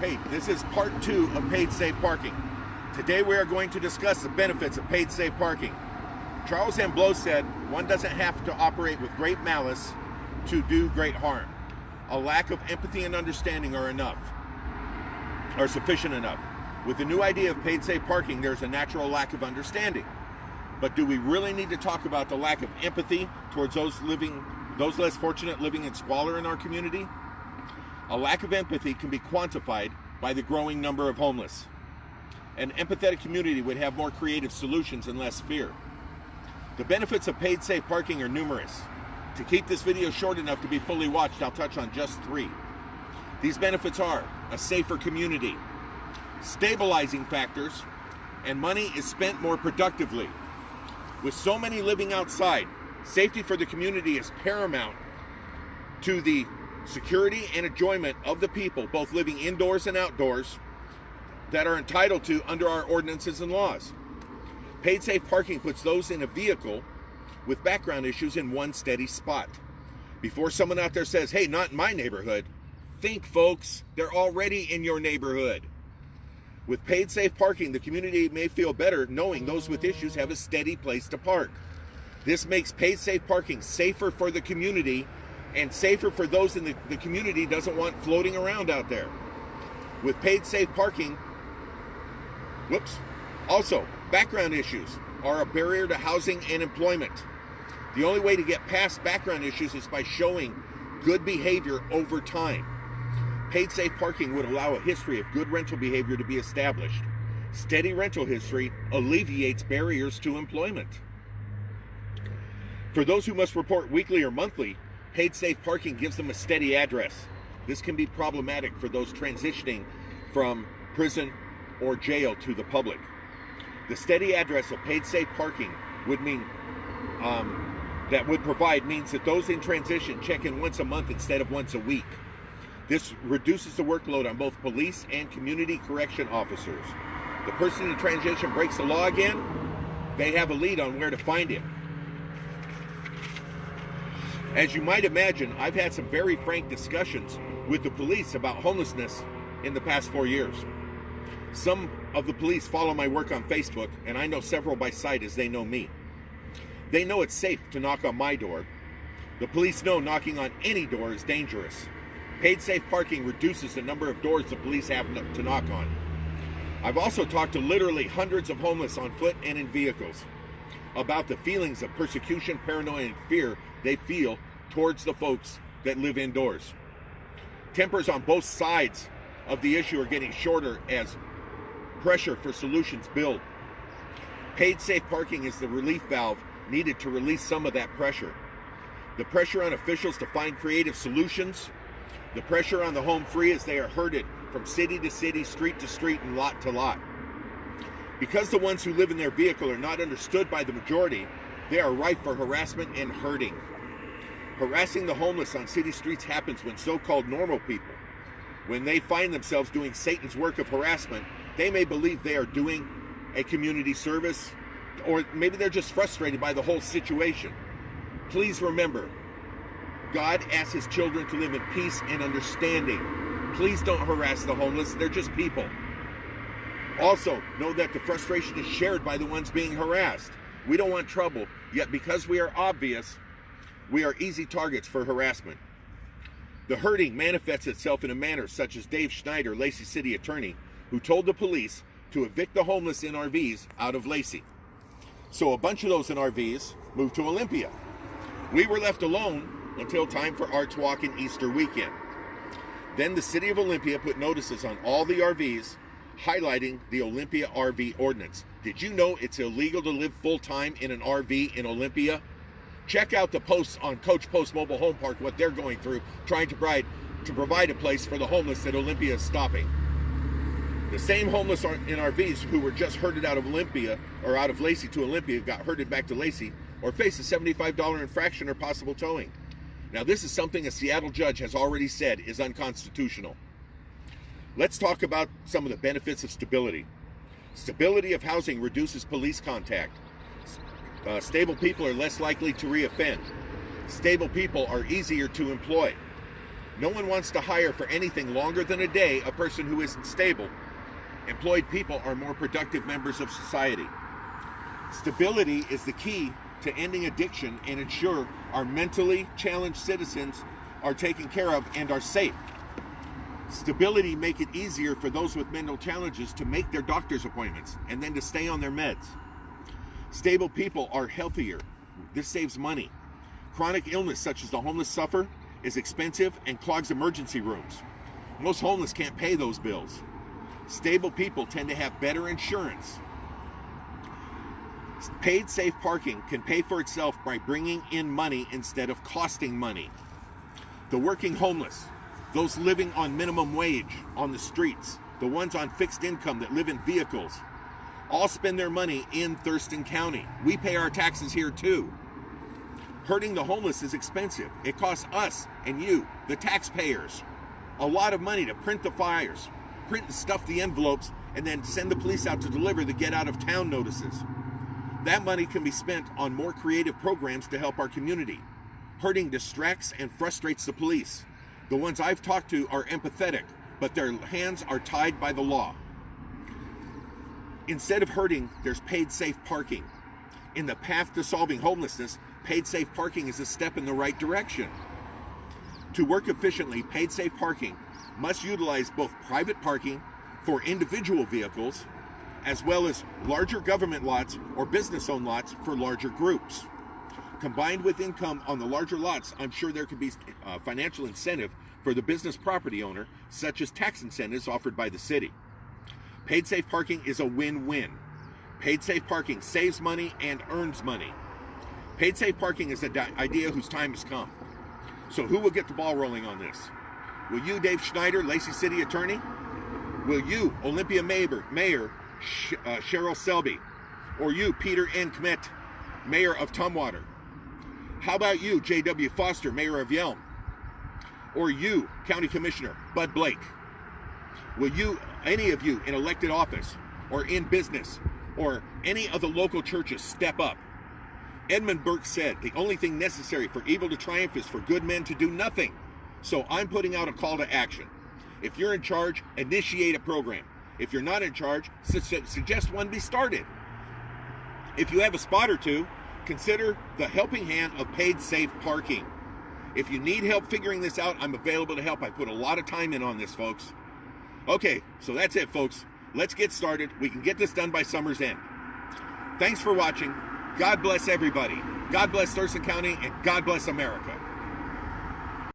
Hey, this is part 2 of paid safe parking. Today we are going to discuss the benefits of paid safe parking. Charles M. Blow said, one doesn't have to operate with great malice to do great harm. A lack of empathy and understanding are sufficient enough. With the new idea of paid safe parking, there's a natural lack of understanding. But do we really need to talk about the lack of empathy towards those less fortunate living in squalor in our community? A lack of empathy can be quantified by the growing number of homeless. An empathetic community would have more creative solutions and less fear. The benefits of paid safe parking are numerous. To keep this video short enough to be fully watched, I'll touch on just 3. These benefits are a safer community, stabilizing factors, and money is spent more productively. With so many living outside, safety for the community is paramount to the security and enjoyment of the people, both living indoors and outdoors, that are entitled to under our ordinances and laws. Paid safe parking puts those in a vehicle with background issues in one steady spot. Before someone out there says, hey, not in my neighborhood, think, folks, they're already in your neighborhood. With paid safe parking, the community may feel better knowing those with issues have a steady place to park. This makes paid safe parking safer for the community and safer for those in the community doesn't want floating around out there. With paid safe parking, also, background issues are a barrier to housing and employment. The only way to get past background issues is by showing good behavior over time. Paid safe parking would allow a history of good rental behavior to be established. Steady rental history alleviates barriers to employment. For those who must report weekly or monthly, paid safe parking gives them a steady address. This can be problematic for those transitioning from prison or jail to the public. The steady address of paid safe parking would mean means that those in transition check in once a month instead of once a week. This reduces the workload on both police and community correction officers. The person in transition breaks the law again, they have a lead on where to find him. As you might imagine, I've had some very frank discussions with the police about homelessness in the past 4 years. Some of the police follow my work on Facebook, and I know several by sight as they know me. They know it's safe to knock on my door. The police know knocking on any door is dangerous. Paid safe parking reduces the number of doors the police have to knock on. I've also talked to literally hundreds of homeless on foot and in vehicles about the feelings of persecution, paranoia, and fear they feel towards the folks that live indoors. Tempers on both sides of the issue are getting shorter as pressure for solutions build. Paid safe parking is the relief valve needed to release some of that pressure. The pressure on officials to find creative solutions, the pressure on the home free as they are herded from city to city, street to street, and lot to lot. Because the ones who live in their vehicle are not understood by the majority, they are rife for harassment and hurting. Harassing the homeless on city streets happens when so-called normal people, when they find themselves doing Satan's work of harassment, they may believe they are doing a community service, or maybe they're just frustrated by the whole situation. Please remember, God asks his children to live in peace and understanding. Please don't harass the homeless, they're just people. Also, know that the frustration is shared by the ones being harassed. We don't want trouble, yet because we are obvious, we are easy targets for harassment. The hurting manifests itself in a manner such as Dave Schneider, Lacey City Attorney, who told the police to evict the homeless in RVs out of Lacey. So a bunch of those in RVs moved to Olympia. We were left alone until time for Arts Walk and Easter weekend. Then the city of Olympia put notices on all the RVs highlighting the Olympia RV ordinance. Did you know it's illegal to live full-time in an RV in Olympia? Check out the posts on Coach Post Mobile Home Park, what they're going through, trying to provide a place for the homeless that Olympia is stopping. The same homeless in RVs who were just herded out of Olympia, or out of Lacey to Olympia, got herded back to Lacey, or face a $75 infraction or possible towing. Now this is something a Seattle judge has already said is unconstitutional. Let's talk about some of the benefits of stability. Stability of housing reduces police contact. Stable people are less likely to reoffend. Stable people are easier to employ. No one wants to hire for anything longer than a day a person who isn't stable. Employed people are more productive members of society. Stability is the key to ending addiction and ensure our mentally challenged citizens are taken care of and are safe. Stability make it easier for those with mental challenges to make their doctor's appointments and then to stay on their meds. Stable people are healthier. This saves money. Chronic illness such as the homeless suffer is expensive and clogs emergency rooms. Most homeless can't pay those bills. Stable people tend to have better insurance. Paid safe parking can pay for itself by bringing in money instead of costing money. The working homeless, those living on minimum wage on the streets, the ones on fixed income that live in vehicles, all spend their money in Thurston County. We pay our taxes here too. Hurting the homeless is expensive. It costs us and you, the taxpayers, a lot of money to print the flyers, print and stuff the envelopes, and then send the police out to deliver the get out of town notices. That money can be spent on more creative programs to help our community. Hurting distracts and frustrates the police. The ones I've talked to are empathetic, but their hands are tied by the law. Instead of hurting, there's paid safe parking. In the path to solving homelessness, paid safe parking is a step in the right direction. To work efficiently, paid safe parking must utilize both private parking for individual vehicles as well as larger government lots or business-owned lots for larger groups. Combined with income on the larger lots, I'm sure there could be financial incentive for the business property owner, such as tax incentives offered by the city. Paid safe parking is a win-win. Paid safe parking saves money and earns money. Paid safe parking is an idea whose time has come. So who will get the ball rolling on this? Will you, Dave Schneider, Lacey City Attorney? Will you, Olympia Mayor Cheryl Selby? Or you, Peter N. Kmet, Mayor of Tumwater? How about you, J.W. Foster, Mayor of Yelm? Or you, County Commissioner Bud Blake? Will you, any of you in elected office or in business or any of the local churches step up? Edmund Burke said, the only thing necessary for evil to triumph is for good men to do nothing. So I'm putting out a call to action. If you're in charge, initiate a program. If you're not in charge, suggest one be started. If you have a spot or two, consider the helping hand of paid safe parking. If you need help figuring this out, I'm available to help. I put a lot of time in on this, folks. Okay, so that's it, folks. Let's get started. We can get this done by summer's end. Thanks for watching. God bless everybody. God bless Thurston County, and God bless America.